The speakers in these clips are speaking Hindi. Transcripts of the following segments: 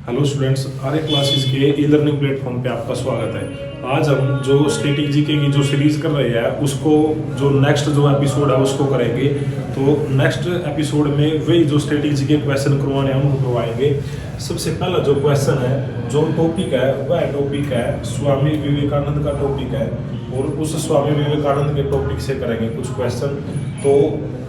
हेलो स्टूडेंट्स, आर्य क्लासेस के ई लर्निंग प्लेटफॉर्म पे आपका स्वागत है। आज हम जो स्टैटिक जीके की जो सीरीज कर रहे हैं उसको जो नेक्स्ट जो एपिसोड है उसको करेंगे। तो नेक्स्ट एपिसोड में वही जो स्टैटिक जीके क्वेश्चन करवाने हैं उनको करवाएंगे। सबसे पहला जो क्वेश्चन है, जो टॉपिक है वह टॉपिक है स्वामी विवेकानंद का टॉपिक है, और उस स्वामी विवेकानंद के टॉपिक से करेंगे कुछ क्वेश्चन। तो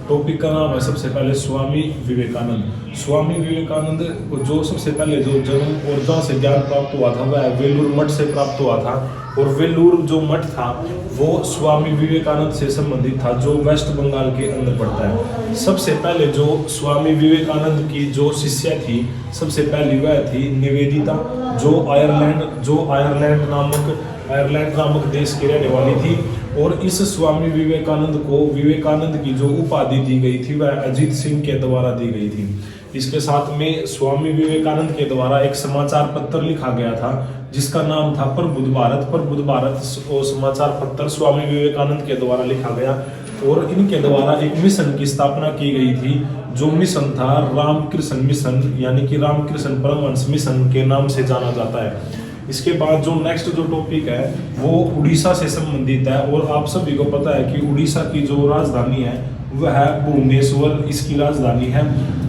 टॉपिक का नाम है सबसे पहले स्वामी विवेकानंद। स्वामी विवेकानंद को जो सबसे पहले जो जन्म और जहाँ से ज्ञान प्राप्त हुआ था वह वेलूर मठ से प्राप्त हुआ था, और वेलूर जो मठ था वो स्वामी विवेकानंद से संबंधित था जो वेस्ट बंगाल के अंदर पड़ता है। सबसे पहले जो स्वामी विवेकानंद की जो शिष्या थी, सबसे पहली वह थी निवेदिता, जो आयरलैंड नामक देश की रहने वाली थी। और इस स्वामी विवेकानंद को विवेकानंद की जो उपाधि दी गई थी वह अजीत सिंह के द्वारा दी गई थी। इसके साथ में स्वामी विवेकानंद के द्वारा एक समाचार पत्र लिखा गया था जिसका नाम था प्रबुद्ध भारत। प्रबुद्ध भारत और समाचार पत्र स्वामी विवेकानंद के द्वारा लिखा गया, और इनके द्वारा एक मिशन की स्थापना की गई थी। जो मिशन था रामकृष्ण मिशन, यानी कि रामकृष्ण परमहंस मिशन के नाम से जाना जाता है। इसके बाद जो नेक्स्ट जो टॉपिक है वो उड़ीसा से संबंधित है, और आप सभी को पता है कि उड़ीसा की जो राजधानी है वह है भुवनेश्वर, इसकी राजधानी है।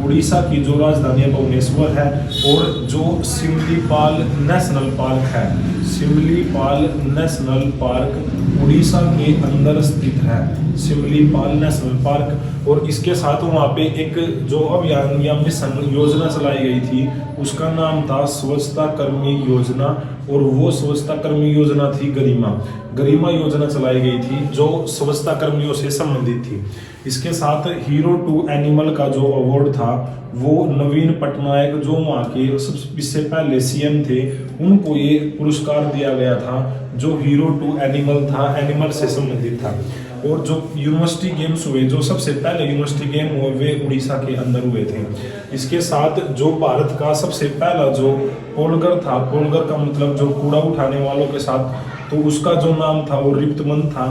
उड़ीसा की जो राजधानी है भुवनेश्वर है, और जो सिमलीपाल नेशनल पार्क है, सिमलीपाल नेशनल पार्क उड़ीसा के अंदर स्थित है, सिमलीपाल नेशनल पार्क। और इसके साथ वहाँ पे एक जो अभियान या मिशन योजना चलाई गई थी उसका नाम था स्वच्छता कर्मी योजना, और वो स्वच्छता कर्मी योजना थी गरिमा योजना चलाई गई थी जो स्वच्छता कर्मियों से संबंधित थी। इसके साथ हीरो टू एनिमल का जो अवार्ड था वो नवीन पटनायक जो वहाँ के इससे पहले सीएम थे उनको ये पुरस्कार दिया गया था, जो हीरो टू एनिमल था, एनिमल से संबंधित था। और जो यूनिवर्सिटी गेम्स हुए, जो सबसे पहले यूनिवर्सिटी गेम हुए वे उड़ीसा के अंदर हुए थे। इसके साथ जो भारत का सबसे पहला जो पोलगर था, पोलगर का मतलब जो कूड़ा उठाने वालों के साथ, तो उसका जो नाम था वो रिप्तमन था।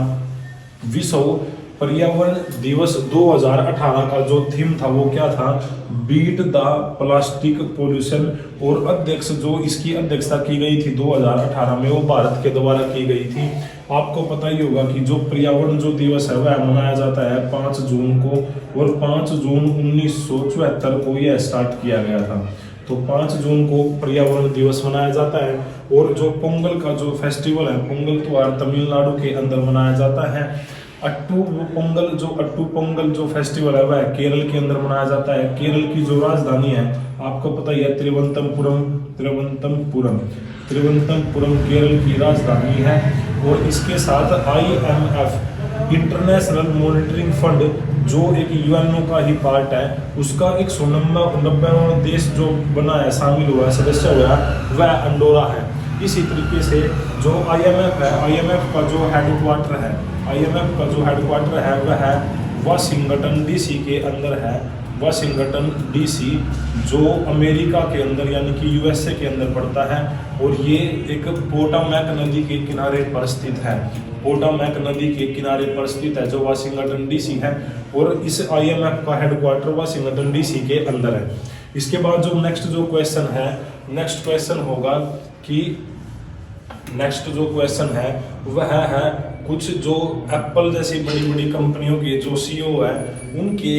विश्व पर्यावरण दिवस 2018 का जो थीम था वो क्या था, बीट द प्लास्टिक पोल्यूशन। और अध्यक्ष जो इसकी अध्यक्षता की गई थी 2018 में वो भारत के द्वारा की गई थी। आपको पता ही होगा कि जो पर्यावरण जो दिवस है वह मनाया जाता है 5 जून को, और 5 जून 1974 को यह स्टार्ट किया गया था। तो 5 जून को पर्यावरण दिवस मनाया जाता है। और जो पोंगल का जो फेस्टिवल है, पोंगल त्योहार तमिलनाडु के अंदर मनाया जाता है। अट्टू पोंगल जो फेस्टिवल है वह केरल के अंदर मनाया जाता है। केरल की जो राजधानी है आपको पता ही है तिरुवनंतपुरम केरल की राजधानी है। और इसके साथ IMF इंटरनेशनल मॉनिटरिंग फंड जो एक यूएनओ का ही पार्ट है, उसका 190वां देश जो बना है, शामिल हुआ है, सदस्य हुआ है, वह अंडोरा है। इसी तरीके से जो IMF है, IMF का जो हेडक्वार्टर है वह है वाशिंगटन DC के अंदर है। वाशिंगटन DC जो अमेरिका के अंदर यानी कि USA के अंदर पड़ता है, और ये एक पोटामैक नदी के किनारे पर स्थित है। पोटामैक नदी के किनारे पर स्थित है जो वाशिंगटन DC है, और इस IMF का हेडक्वार्टर वाशिंगटन DC के अंदर है। इसके बाद जो नेक्स्ट क्वेश्चन होगा कि नेक्स्ट जो क्वेश्चन है वह है कुछ जो एप्पल जैसी बड़ी बड़ी कंपनियों के जो CEO है उनके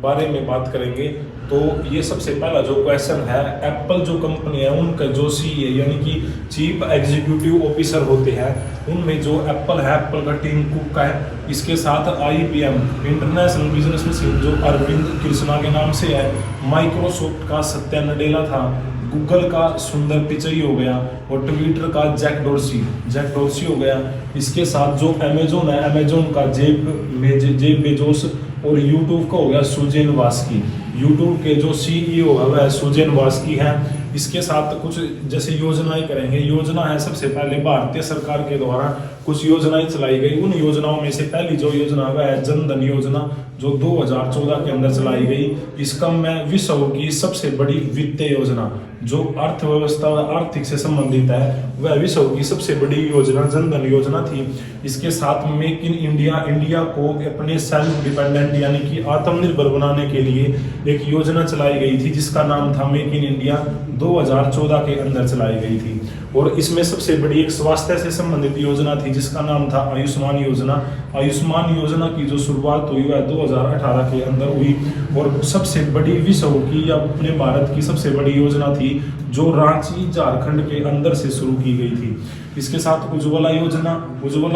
बारे में बात करेंगे। तो ये सबसे पहला जो क्वेश्चन है, एप्पल जो कंपनी है उनका जो CEO यानी कि चीफ एग्जीक्यूटिव ऑफिसर होते हैं, उनमें जो एप्पल है, एप्पल का टीम कुक का है। इसके साथ IBM इंटरनेशनल बिजनेस मशीन जो अरविंद कृष्णा के नाम से है। माइक्रोसॉफ्ट का सत्या नडेला था। गूगल का सुंदर पिचई हो गया, और ट्विटर का जैक डोर्सी हो गया। इसके साथ जो अमेजोन है, अमेजोन का जेब बेजोस, और यूट्यूब का हो गया सुजेन वास्की। यूट्यूब के जो CEO है वह सुजेन वास्की है। इसके साथ कुछ जैसे योजनाएं करेंगे। योजना है सबसे पहले भारतीय सरकार के द्वारा कुछ योजनाएं चलाई गई। उन योजनाओं में से पहली जो योजना है जन धन योजना, जो 2014 के अंदर चलाई गई। इसका मैं विश्व की सबसे बड़ी वित्तीय योजना जो अर्थव्यवस्था आर्थिक से संबंधित है, वह विश्व की सबसे बड़ी योजना जन धन योजना थी। इसके साथ मेक इन इंडिया को अपने सेल्फ डिपेंडेंट यानी कि आत्मनिर्भर बनाने के लिए एक योजना चलाई गई थी, जिसका नाम था मेक इन इंडिया, 2014 के अंदर चलाई गई थी। और इसमें सबसे बड़ी एक स्वास्थ्य से संबंधित योजना थी, जिसका नाम था आयुष्मान योजना। आयुष्मान योजना की जो शुरुआत हुई वह 2018 के अंदर हुई, और सबसे बड़ी विश्व की या अपने भारत की सबसे बड़ी योजना थी, जो रांची झारखंड के अंदर से शुरू की गई थी। इसके साथ उज्ज्वला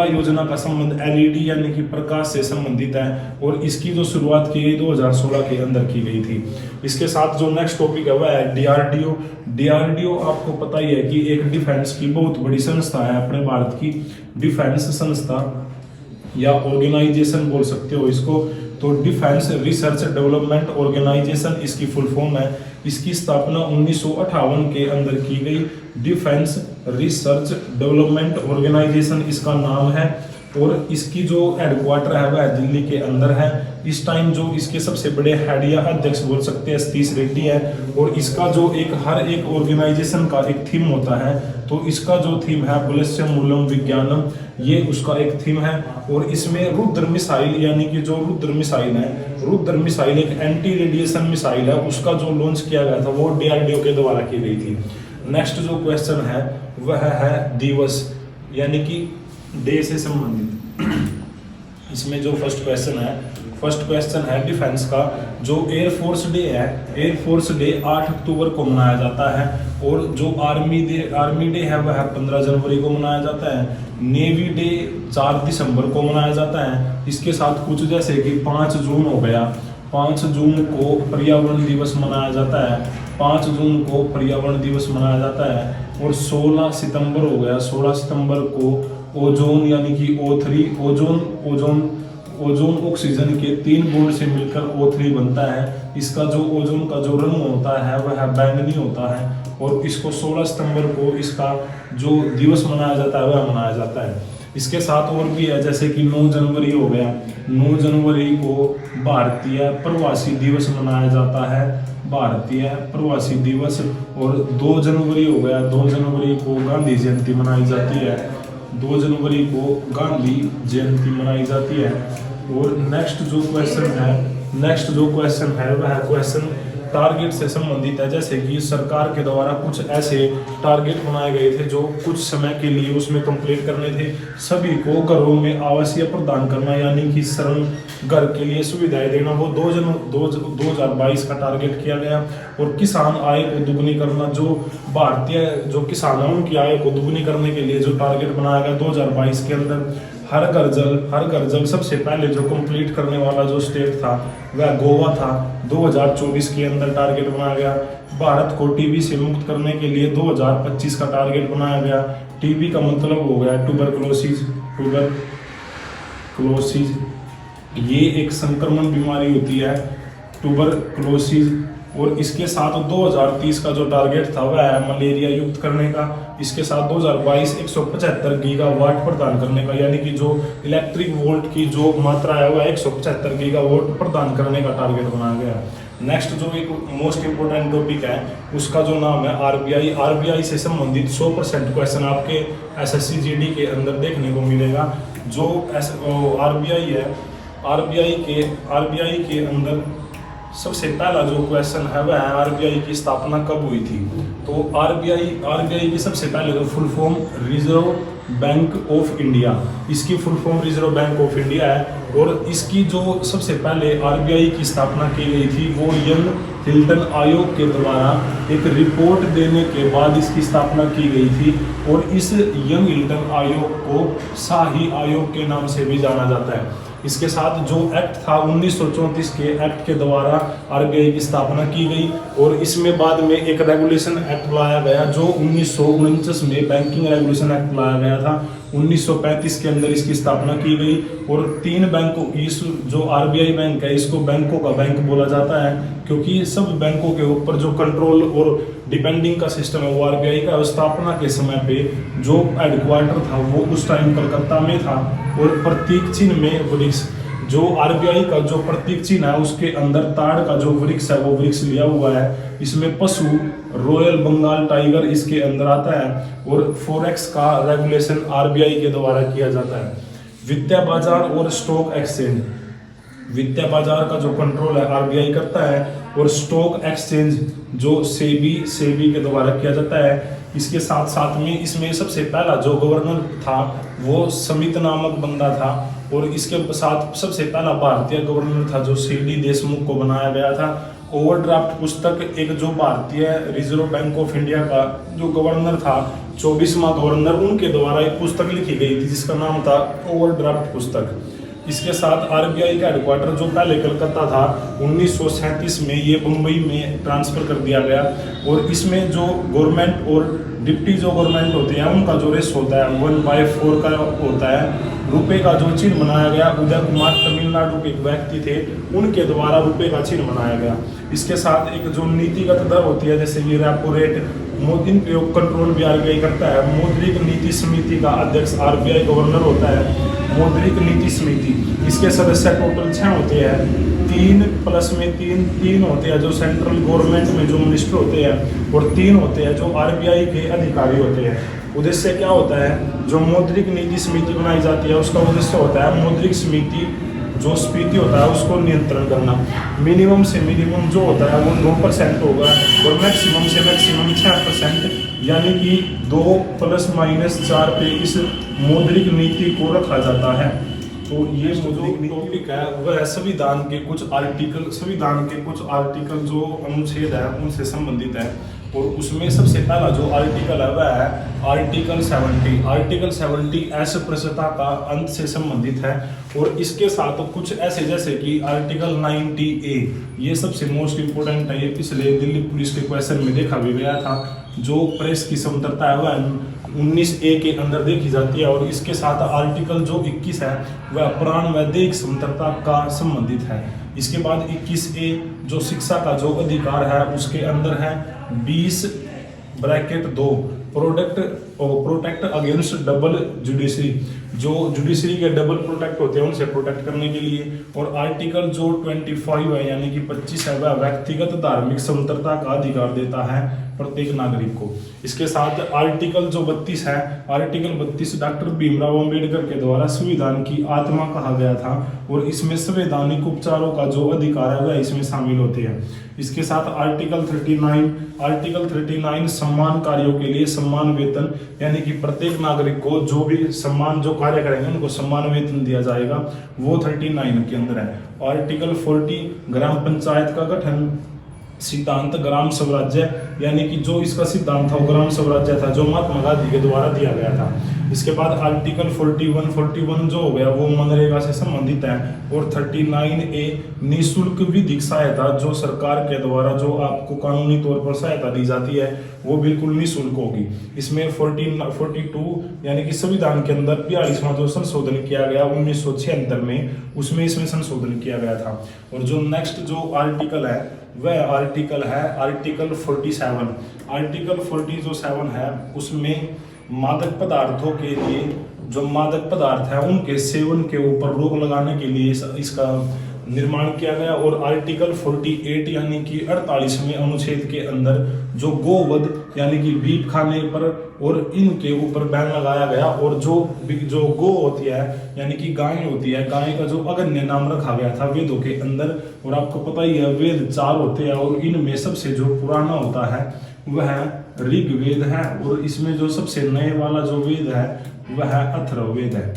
योजना का संबंध एलईडी यानी कि प्रकाश से संबंधित है, और इसकी जो शुरुआत की गई 2016 के अंदर की गई थी। इसके साथ जो नेक्स्ट टॉपिक है वह है डीआरडीओ। आपको पता ही है कि एक डिफेंस की बहुत बड़ी संस्था है, अपने भारत की डिफेंस संस्था या ऑर्गेनाइजेशन बोल सकते हो इसको। तो डिफेंस रिसर्च डेवलपमेंट ऑर्गेनाइजेशन इसकी फुल फॉर्म है। इसकी स्थापना 1958 के अंदर की गई। डिफेंस रिसर्च डेवलपमेंट ऑर्गेनाइजेशन इसका नाम है, और इसकी जो हेडक्वार्टर है वह दिल्ली के अंदर है। इस टाइम जो इसके सबसे बड़े हेड या अध्यक्ष बोल सकते हैं सतीश रेड्डी है, और इसका जो हर एक ऑर्गेनाइजेशन का एक थीम होता है, तो इसका जो थीम है बलस्य मूलम विज्ञानम, ये उसका एक थीम है। और इसमें रुद्र मिसाइल यानी कि जो रुद्र मिसाइल एक एंटी रेडिएशन मिसाइल है, उसका जो लॉन्च किया गया था वो डीआरडीओ के द्वारा की गई थी। नेक्स्ट जो क्वेश्चन है वह है दिवस यानी कि डे से संबंधित। इसमें जो फर्स्ट क्वेश्चन है डिफेंस का, जो एयरफोर्स डे है, एयरफोर्स डे 8 अक्टूबर को मनाया जाता है, और जो आर्मी डे है वह 15 जनवरी को मनाया जाता है। नेवी डे 4 दिसंबर को मनाया जाता है। इसके साथ कुछ जैसे कि 5 जून हो गया, 5 जून को पर्यावरण दिवस मनाया जाता है, 5 जून को पर्यावरण दिवस मनाया जाता है। और 16 सितंबर हो गया, 16 सितंबर को ओजोन यानी कि O3 ओजोन ऑक्सीजन के 3 बूंद से मिलकर O3 बनता है। इसका जो ओजोन का जो रंग होता है वह बैंगनी होता है, और इसको 16 सितंबर को इसका जो दिवस मनाया जाता है वह मनाया जाता है। इसके साथ और भी है, जैसे कि 9 जनवरी हो गया, 9 जनवरी को भारतीय प्रवासी दिवस मनाया जाता है, भारतीय प्रवासी दिवस। और 2 जनवरी हो गया, 2 जनवरी को गांधी जयंती मनाई जाती है, 2 जनवरी को गांधी जयंती मनाई जाती है। और नेक्स्ट जो क्वेश्चन है वह क्वेश्चन टारगेट से संबंधित है। जैसे कि सरकार के द्वारा कुछ ऐसे टारगेट बनाए गए थे जो कुछ समय के लिए उसमें कंप्लीट करने थे। सभी को घरों में आवासीय प्रदान करना यानी कि शरण घर के लिए सुविधाएं देना, वो 2022 का टारगेट किया गया। और किसान आय को दुगनी करना, जो किसान है उनकी आय को दुगनी करने के लिए जो टारगेट बनाया गया 2022 के अंदर। हर घर जल सबसे पहले जो कंप्लीट करने वाला जो स्टेट था वह गोवा था, 2024 के अंदर टारगेट बनाया गया। भारत को टीबी से मुक्त करने के लिए 2025 का टारगेट बनाया गया। टीबी का मतलब हो गया ट्यूबरकुलोसिस, ये एक संक्रमण बीमारी होती है ट्यूबरकुलोसिस। और इसके साथ 2030 का जो टारगेट था वह है मलेरिया युक्त करने का। इसके साथ 2022 175 गीगावाट प्रदान करने का, यानी कि जो इलेक्ट्रिक वोल्ट की जो मात्रा है वह 175 गीगावाट प्रदान करने का टारगेट बनाया गया। नेक्स्ट जो एक मोस्ट इंपोर्टेंट टॉपिक है उसका जो नाम है आरबीआई से संबंधित 100% क्वेश्चन आपके एसएससी जीडी के अंदर देखने को मिलेगा। जो आरबीआई है, आरबीआई के अंदर सबसे पहला जो क्वेश्चन है वह है आरबीआई की स्थापना कब हुई थी। तो आरबीआई की सबसे पहले तो full form Reserve Bank of India, इसकी full form Reserve Bank of India है। और इसकी जो सबसे पहले आरबीआई की स्थापना की गई थी वो यंग हिल्टन आयोग के द्वारा एक रिपोर्ट देने के बाद इसकी स्थापना की गई थी। और इस यंग हिल्टन आयोग को शाही आयोग के नाम से भी जाना जाता है। इसके साथ जो एक्ट था 1934 के एक्ट के द्वारा आरबीआई की स्थापना की गई। और इसमें बाद में एक रेगुलेशन एक्ट लाया गया जो 1949 में बैंकिंग रेगुलेशन एक्ट लाया गया था। 1935 के अंदर इसकी स्थापना की गई। और 3 बैंकों की, इस जो आरबीआई बैंक है इसको बैंकों का बैंक बोला जाता है, क्योंकि सब बैंकों के ऊपर जो कंट्रोल और डिपेंडिंग का सिस्टम है वो आरबीआई का। स्थापना के समय पे जो हेडक्वार्टर था वो उस टाइम कलकत्ता में था। और प्रतीक चिन्ह में वृक्ष, जो आरबीआई का जो प्रतीक चिन्ह है उसके अंदर ताड़ का जो वृक्ष है वो वृक्ष लिया हुआ है। इसमें पशु रॉयल बंगाल टाइगर इसके अंदर आता है। और फॉरेक्स का रेगुलेशन आरबीआई के द्वारा किया जाता है। वित्तीय बाजार और स्टॉक एक्सचेंज, वित्तीय बाजार का जो कंट्रोल है आरबीआई करता है। और स्टॉक एक्सचेंज जो सेबी के द्वारा किया जाता है। इसके साथ साथ में इसमें सबसे पहला जो गवर्नर था वो समित नामक बंदा था। और इसके साथ सबसे पहला भारतीय गवर्नर था जो सीडी देशमुख को बनाया गया था। ओवरड्राफ्ट पुस्तक, एक जो भारतीय रिजर्व बैंक ऑफ इंडिया का जो गवर्नर था 24वां गवर्नर, उनके द्वारा एक पुस्तक लिखी गई थी जिसका नाम था ओवरड्राफ्ट पुस्तक। इसके साथ आरबीआई का हेडक्वार्टर जो पहले कलकत्ता था 1937 में ये मुंबई में ट्रांसफर कर दिया गया। और इसमें जो गवर्नमेंट और डिप्टी जो गवर्नमेंट होते हैं उनका जो रेस होता है 1/4 का होता है। रुपए का जो चिन्ह बनाया गया, उदय कुमार तमिलनाडु के एक व्यक्ति थे, उनके द्वारा रुपए का चिन्ह बनाया गया। इसके साथ एक जो नीतिगत दर होती है जैसे कि रेपो रेट, इन पे कंट्रोल भी आरबीआई करता है। मौद्रिक नीति समिति का अध्यक्ष आरबीआई गवर्नर होता है। मौद्रिक नीति समिति, इसके सदस्य टोटल 6 होते हैं। 3 प्लस में 3 होते हैं जो सेंट्रल गवर्नमेंट में जो मिनिस्टर होते हैं। और 3 होते हैं जो आरबीआई के अधिकारी होते हैं। उद्देश्य क्या होता है, जो मौद्रिक नीति समिति बनाई जाती है उसका उद्देश्य होता है मौद्रिक समिति जो स्फीति होता है उसको नियंत्रण करना। मिनिमम से मिनिमम जो होता है वो 2% होगा और मैक्सिमम से मैक्सिमम 6%, यानी कि 2 ± 4 पे इस मौद्रिक नीति को रखा जाता है। तो ये जो टॉपिक है वह संविधान के कुछ आर्टिकल जो अनुच्छेद है उनसे संबंधित है। और उसमें सबसे पहला जो आर्टिकल है वह है आर्टिकल 70। आर्टिकल 70 अस्पृश्यता का अंत से संबंधित है। और इसके साथ कुछ ऐसे जैसे कि आर्टिकल 90A, ये सबसे मोस्ट इम्पोर्टेंट है। ये पिछले दिल्ली पुलिस के क्वेश्चन में देखा भी गया था। जो प्रेस की स्वतंत्रता है वह 19A के अंदर देखी जाती है। और इसके साथ आर्टिकल जो 21 है वह प्राण व दैहिक स्वतंत्रता का संबंधित है। इसके बाद 21A जो शिक्षा का जो अधिकार है उसके अंदर है 20(2) प्रोटेक्ट अगेंस्ट डबल जुडिशरी, जो जुडिशरी के डबल प्रोटेक्ट होते हैं उनसे प्रोटेक्ट करने के लिए। और आर्टिकल जो 25 है यानी कि 25 है वह व्यक्तिगत धार्मिक स्वतंत्रता का अधिकार देता है प्रत्येक नागरिक को। इसके साथ आर्टिकल जो 32 है, आर्टिकल 32 डॉक्टर भीमराव अंबेडकर के द्वारा संविधान की आत्मा कहा गया था। और इसमें संवैधानिक उपचारों का जो अधिकार है वह इसमें शामिल होते हैं। इसके साथ आर्टिकल 39 सम्मान कार्यों के लिए सम्मान वेतन, यानी कि प्रत्येक नागरिक को जो भी सम्मान जो कार्य करेंगे उनको सम्मान वेतन दिया जाएगा, वो 39 के अंदर है। आर्टिकल 40 ग्राम पंचायत का गठन सिद्धांत ग्राम स्वराज्य, यानी कि जो इसका सिद्धांत था वो ग्राम स्वराज्य था जो महात्मा गांधी के द्वारा दिया गया था। इसके बाद आर्टिकल 41 जो हो गया वो मनरेगा से संबंधित है। और 39A निःशुल्क विधिक सहायता, जो सरकार के द्वारा जो आपको कानूनी तौर पर सहायता दी जाती है वो बिल्कुल निःशुल्क होगी। इसमें 42 यानी कि संविधान के अंदर 42वां जो संशोधन किया गया 1976 में, उसमें इसमें संशोधन किया गया था। और जो नेक्स्ट जो आर्टिकल है वह आर्टिकल है आर्टिकल 47। आर्टिकल 47 है उसमें मादक पदार्थों के लिए, जो मादक पदार्थ है उनके सेवन के ऊपर रोक लगाने के लिए इसका निर्माण किया गया। और आर्टिकल 48 यानी कि 48वें अनुच्छेद के अंदर जो गोवध यानी कि बीफ खाने पर और इनके ऊपर बैन लगाया गया। और जो गो होती है यानी कि गाय होती है, गाय का जो अगन्य नाम रखा गया था वेदों के अंदर। और आपको पता ही है वेद 4 होते हैं और इनमें सबसे जो पुराना होता है वह ऋग्वेद है। और इसमें जो सबसे नए वाला जो वेद है वह अथर्ववेद है,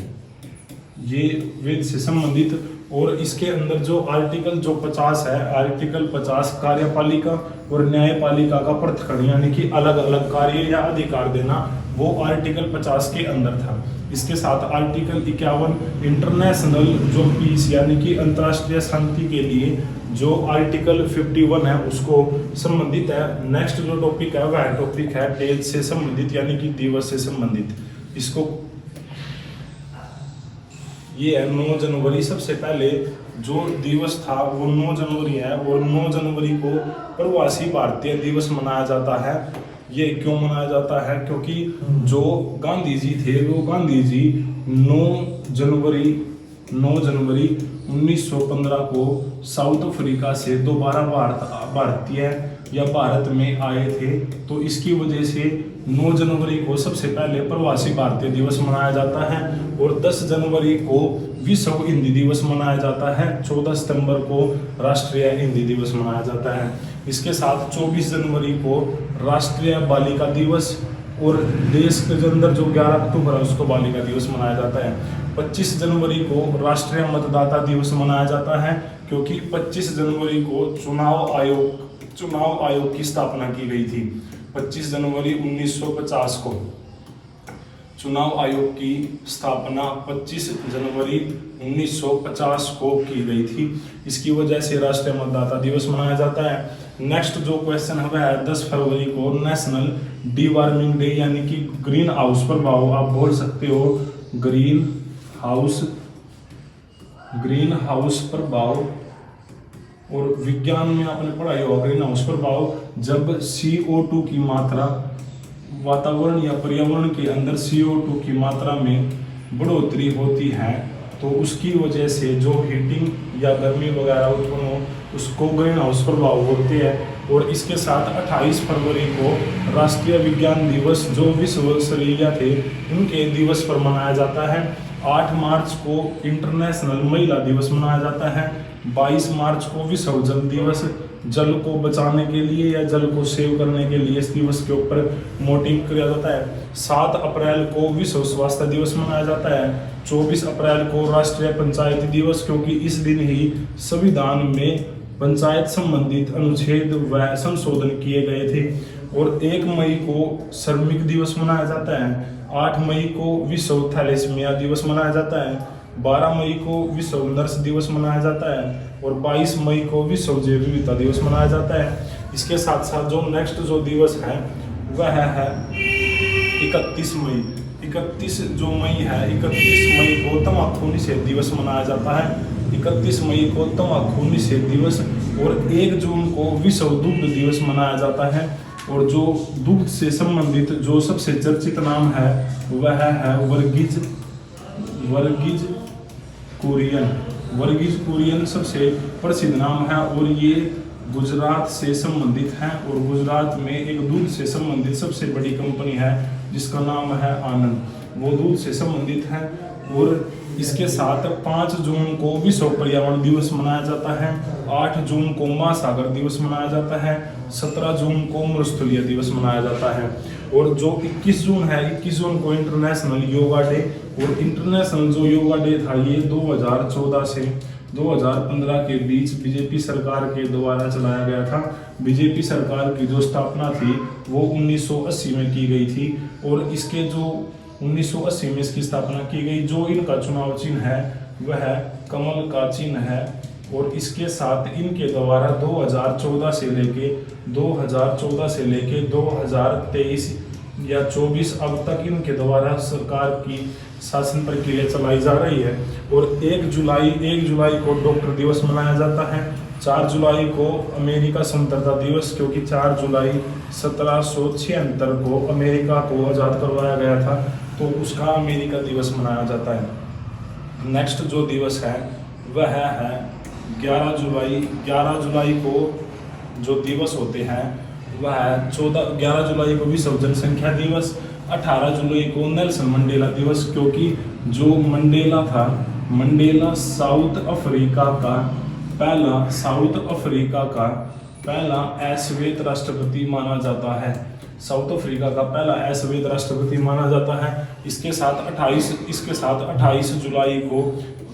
ये वेद से संबंधित। और इसके अंदर जो आर्टिकल जो 50 है, आर्टिकल 50 कार्यपालिका और न्यायपालिका का पृथक्करण यानी कि अलग अलग कार्य या अधिकार देना, वो आर्टिकल 50 के अंदर था। इसके साथ आर्टिकल 51 इंटरनेशनल जो पीस यानी कि अंतर्राष्ट्रीय शांति के लिए जो आर्टिकल 51 है उसको संबंधित है। नेक्स्ट जो टॉपिक है वह टॉपिक है डेज से संबंधित यानी कि दिवस से संबंधित। इसको ये है 9 जनवरी। सबसे पहले जो दिवस था वो 9 जनवरी है, और 9 जनवरी को प्रवासी भारतीय दिवस मनाया जाता है। ये क्यों मनाया जाता है? क्योंकि जो गांधी जी थे, वो गांधी जी 9 जनवरी 1915 को साउथ अफ्रीका से दोबारा भारत में आए थे। तो इसकी वजह से 9 जनवरी को सबसे पहले प्रवासी भारतीय दिवस मनाया जाता है, और 10 जनवरी को विश्व हिंदी दिवस मनाया जाता है। 14 सितंबर को राष्ट्रीय हिंदी दिवस मनाया जाता है। इसके साथ 24 जनवरी को राष्ट्रीय बालिका दिवस, और देश के अंदर जो 11 अक्टूबर है उसको बालिका दिवस मनाया जाता है। 25 जनवरी को राष्ट्रीय मतदाता दिवस मनाया जाता है, क्योंकि 25 जनवरी को चुनाव आयोग की स्थापना की गई थी। 25 जनवरी 1950 को चुनाव आयोग की स्थापना 25 जनवरी 1950 को की गई थी। इसकी वजह से राष्ट्रीय मतदाता दिवस मनाया जाता है। नेक्स्ट जो क्वेश्चन है वह है 10 फरवरी को नेशनल डी-वार्मिंग डे, यानी कि ग्रीन हाउस प्रभाव। आप बोल सकते हो ग्रीन हाउस प्रभाव, और विज्ञान में आपने पढ़ाई होगा ग्रीन हाउस प्रभाव। जब CO2 की मात्रा वातावरण या पर्यावरण के अंदर CO2 की मात्रा में बढ़ोतरी होती है, तो उसकी वजह से जो हीटिंग या गर्मी वगैरह उत्पन्न हो, उसको ग्रीन हाउस प्रभाव होते हैं। और इसके साथ 28 फरवरी को राष्ट्रीय विज्ञान दिवस, जो विश्व शरीरिया थे उनके दिवस पर मनाया जाता है। 8 मार्च को इंटरनेशनल महिला दिवस मनाया जाता है। 22 मार्च को विश्व जल दिवस, जल को बचाने के लिए या जल को सेव करने के लिए इस दिवस के ऊपर मोटिव किया जाता है। 7 अप्रैल को विश्व स्वास्थ्य दिवस मनाया जाता है। 24 अप्रैल को राष्ट्रीय पंचायत दिवस, क्योंकि इस दिन ही संविधान में पंचायत संबंधित अनुच्छेद व संशोधन किए गए थे। और 1 मई को श्रमिक दिवस मनाया जाता है। 8 मई को विश्व थैलेसीमिया दिवस मनाया जाता है। 12 मई को विश्व नर्स दिवस मनाया जाता है, और 22 मई को विश्व जैव विविधता दिवस मनाया जाता है। इसके साथ साथ जो नेक्स्ट जो दिवस है वह है 31 मई। 31 मई को तम्बाकू निषेध दिवस मनाया जाता है। 31 मई को तम्बाकू निषेध दिवस, और 1 जून को विश्व दुग्ध दिवस मनाया जाता है। और जो दुग्ध से संबंधित जो सबसे चर्चित नाम है वह है वर्गीज कुरियन सबसे प्रसिद्ध नाम है, और ये गुजरात से संबंधित है। और गुजरात में एक दूध से संबंधित सबसे बड़ी कंपनी है जिसका नाम है आनंद, वो दूध से संबंधित है। और इसके साथ 5 जून को विश्व पर्यावरण दिवस मनाया जाता है। 8 जून को महासागर दिवस मनाया जाता है। 17 जून को मरुस्थलीय दिवस मनाया जाता है। और जो 21 जून है, 21 जून को इंटरनेशनल योगा डे। और इंटरनेशनल जो योगा डे था ये 2014 से 2015 के बीच बीजेपी सरकार के द्वारा चलाया गया था। बीजेपी सरकार की जो स्थापना थी वो 1980 में की गई थी, और इसके जो 1980 में इसकी स्थापना की गई। जो इनका चुनाव चिन्ह है वह कमल का चिन्ह है। और इसके साथ इनके द्वारा 2014 से लेके 2023 या 24 अब तक इनके द्वारा सरकार की शासन प्रक्रिया चलाई जा रही है। और 1 जुलाई को डॉक्टर दिवस मनाया जाता है। 4 जुलाई को अमेरिका स्वतंत्रता दिवस, क्योंकि 4 जुलाई 1776 को अमेरिका को आज़ाद करवाया गया था, तो उसका अमेरिका दिवस मनाया जाता है। नेक्स्ट जो दिवस है वह है 11 जुलाई। 11 जुलाई को जो दिवस होते हैं वह 11 जुलाई को विश्व जनसंख्या दिवस। 18 जुलाई को नेल्सन मंडेला दिवस, क्योंकि जो मंडेला था, मंडेला साउथ अफ्रीका का पहला अश्वेत राष्ट्रपति माना जाता है। साउथ अफ्रीका का पहला अश्वेत राष्ट्रपति माना जाता है। इसके साथ 28 जुलाई को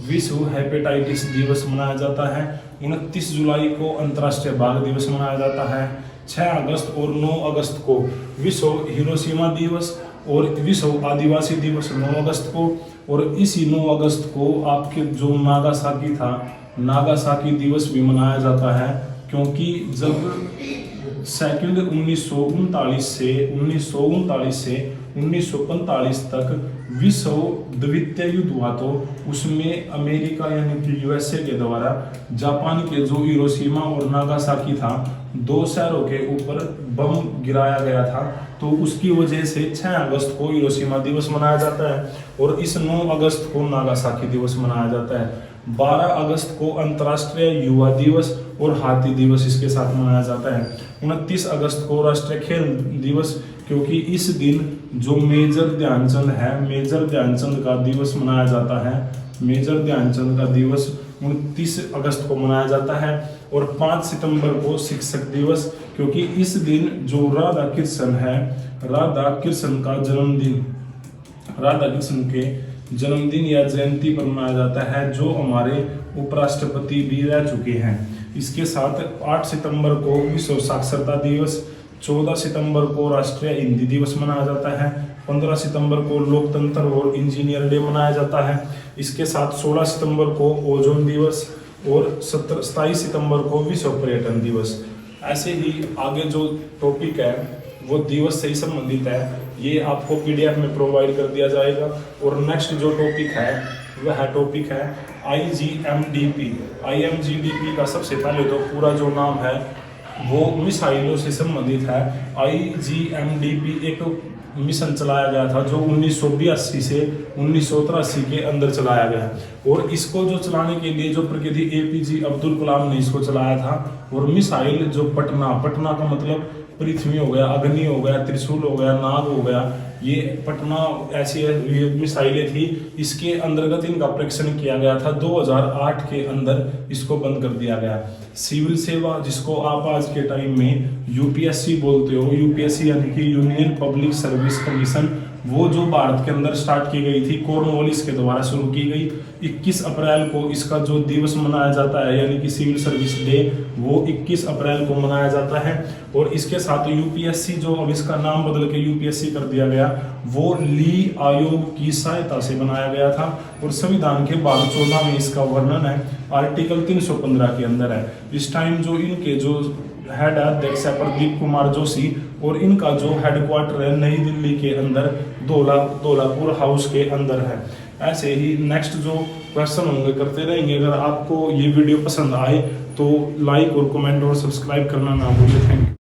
विश्व हेपेटाइटिस दिवस मनाया जाता है। 29 जुलाई को अंतर्राष्ट्रीय बाघ दिवस मनाया जाता है। 6 अगस्त और 9 अगस्त को विश्व हिरोशिमा दिवस और विश्व आदिवासी दिवस 9 अगस्त को। और इसी 9 अगस्त को आपके जो नागासाकी था, नागासाकी दिवस भी मनाया जाता है, क्योंकि जब 1939 से 1945 तक विश्व द्वितीय युद्ध हुआ तो उसमें अमेरिका यानी कि यूएसए के द्वारा जापान के जो हिरोशिमा और नागासाकी था, दो शहरों के ऊपर बम गिराया गया था। तो उसकी वजह से 6 अगस्त को हिरोशिमा दिवस मनाया जाता है और इस 9 अगस्त को नागासाकी दिवस मनाया जाता है। 12 अगस्त को अंतर्राष्ट्रीय युवा दिवस और हाथी दिवस इसके साथ मनाया जाता है। 29 अगस्त को राष्ट्रीय खेल दिवस, क्योंकि इस दिन जो मेजर ध्यानचंद है, मेजर ध्यानचंद का दिवस मनाया जाता है। मेजर ध्यानचंद का दिवस 29 अगस्त को मनाया जाता है। और 5 सितंबर को शिक्षक दिवस, क्योंकि इस दिन जो राधा कृष्ण है, राधा कृष्ण का जन्मदिन, राधा कृष्ण के जन्मदिन या जयंती पर मनाया जाता है, जो हमारे उपराष्ट्रपति भी रह चुके हैं। इसके साथ 8 सितंबर को विश्व साक्षरता दिवस, 14 सितंबर को राष्ट्रीय हिंदी दिवस मनाया जाता है, 15 सितंबर को लोकतंत्र और इंजीनियर डे मनाया जाता है। इसके साथ 16 सितंबर को ओजोन दिवस और 27 सितंबर को विश्व पर्यटन दिवस। ऐसे ही आगे जो टॉपिक है वो दिवस से ही संबंधित है, ये आपको पीडीएफ में प्रोवाइड कर दिया जाएगा। और नेक्स्ट जो टॉपिक है वह टॉपिक है IGMDP। IGMDP का सबसे पहले तो पूरा जो नाम है वो मिसाइलों से संबंधित है। IGMDP एक मिशन चलाया गया था जो 1982 से 1983 के अंदर चलाया गया। और इसको जो चलाने के लिए जो प्रकृति APJ अब्दुल कलाम ने इसको चलाया था। और मिसाइल जो पटना का मतलब पृथ्वी हो गया, अग्नि हो गया, त्रिशूल हो गया, नाग हो गया, ये पटना ऐसी मिसाइलें थी। इसके अंतर्गत इनका परीक्षण किया गया था। 2008 के अंदर इसको बंद कर दिया गया। सिविल सेवा, जिसको आप आज के टाइम में UPSC बोलते हो, UPSC यानी कि यूनियन पब्लिक सर्विस कमीशन, वो जो भारत के अंदर स्टार्ट की गई थी, कॉर्नवालिस के द्वारा शुरू की गई। 21 अप्रैल को इसका जो दिवस मनाया जाता है यानी कि सिविल सर्विस डे, वो 21 अप्रैल को मनाया जाता है। और इसके साथ UPSC, जो अब इसका नाम बदल के UPSC कर दिया गया, वो ली आयोग की सहायता से बनाया गया था। और संविधान के भाग 14 में इसका वर्णन है, आर्टिकल 315 के अंदर है। इस टाइम जो इनके जो हेड अध्यक्ष है प्रदीप कुमार जोशी, और इनका जो हेडक्वार्टर है नई दिल्ली के अंदर धौलापुर हाउस के अंदर है। ऐसे ही नेक्स्ट जो क्वेश्चन होंगे करते रहेंगे। अगर आपको ये वीडियो पसंद आए तो लाइक और कमेंट और सब्सक्राइब करना ना भूलें। Thank you.